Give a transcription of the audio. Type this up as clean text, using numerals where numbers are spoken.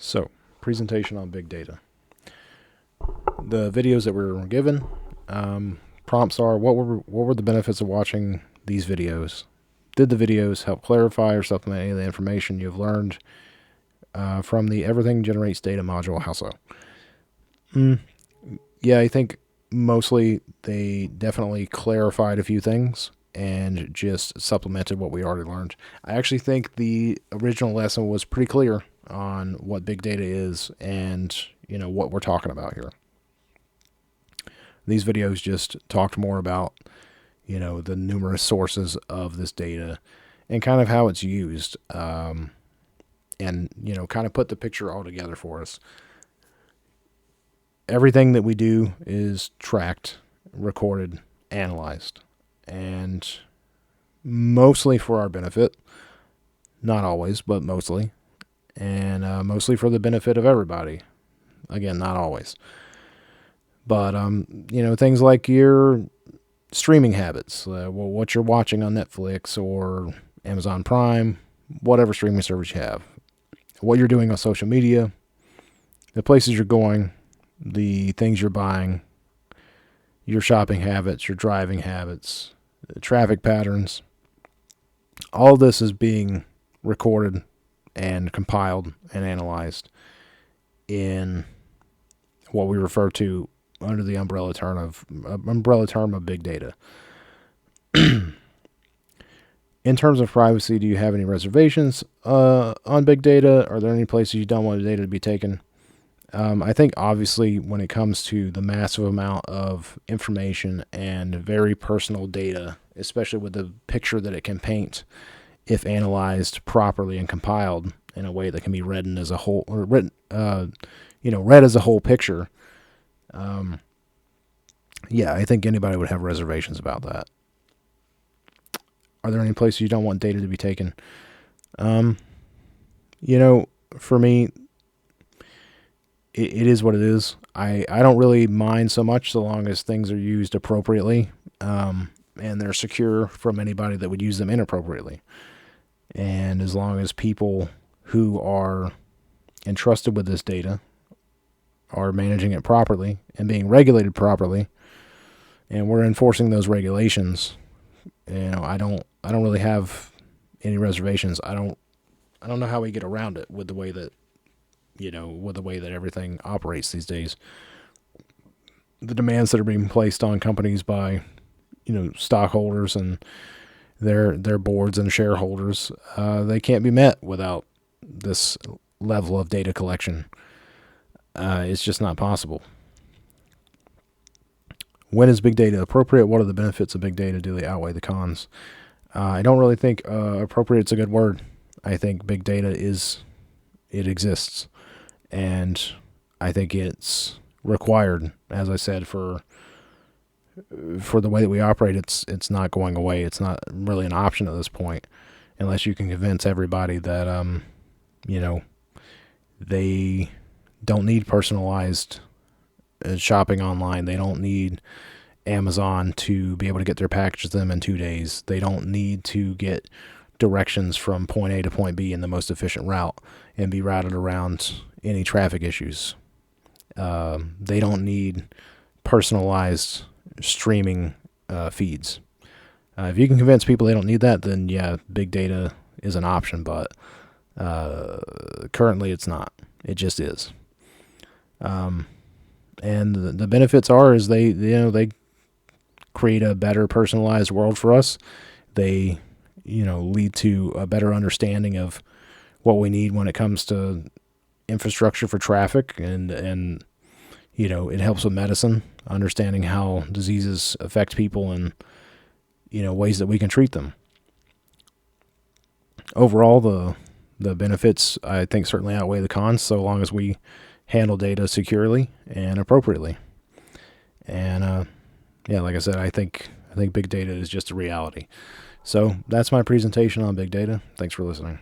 So, presentation on big data. The videos that we were given, prompts are what were the benefits of watching these videos? Did the videos help clarify or supplement any of the information you've learned from the Everything Generates Data module? How so? Yeah, I think mostly they definitely clarified a few things and just supplemented what we already learned. I actually think the original lesson was pretty clear on what big data is and what we're talking about here. These videos just talked more about the numerous sources of this data and kind of how it's used, and kind of put the picture all together for us. Everything that we do is tracked, recorded, analyzed, and mostly for our benefit. Not always, but mostly. And mostly for the benefit of everybody. Again, not always. But, things like your streaming habits, what you're watching on Netflix or Amazon Prime, whatever streaming service you have, what you're doing on social media, the places you're going, the things you're buying, your shopping habits, your driving habits, traffic patterns. All this is being recorded and compiled and analyzed in what we refer to under the umbrella term of big data. In terms of privacy, do you have any reservations on big data? Are there any places you don't want the data to be taken? I think obviously when it comes to the massive amount of information and very personal data, especially with the picture that it can paint, if analyzed properly and compiled in a way that can be read as a whole, or read as a whole picture. I think anybody would have reservations about that. Are there any places you don't want data to be taken? For me, it is what it is. I don't really mind so much so long as things are used appropriately, and they're secure from anybody that would use them inappropriately. And as long as people who are entrusted with this data are managing it properly and being regulated properly, and we're enforcing those regulations, I don't really have any reservations. I don't know how we get around it with the way that everything operates these days. The demands that are being placed on companies by stockholders and their boards and shareholders, they can't be met without this level of data collection. It's just not possible. When is big data appropriate? What are the benefits of big data? Do they outweigh the cons? I don't really think appropriate is a good word. I think big data exists, and I think it's required. As I said, for the way that we operate, it's not going away. It's not really an option at this point, unless you can convince everybody that they don't need personalized shopping online. They don't need Amazon to be able to get their packages to them in 2 days. They don't need to get directions from point A to point B in the most efficient route and be routed around any traffic issues. They don't need personalized streaming feeds. If you can convince people they don't need that, then yeah, big data is an option, but currently it's not. It just is. And the benefits is they create a better personalized world for us. They lead to a better understanding of what we need when it comes to infrastructure for traffic, and it helps with medicine, understanding how diseases affect people and ways that we can treat them. Overall, the benefits I think certainly outweigh the cons, so long as we handle data securely and appropriately. And like I said, I think big data is just a reality. So that's my presentation on big data. Thanks for listening.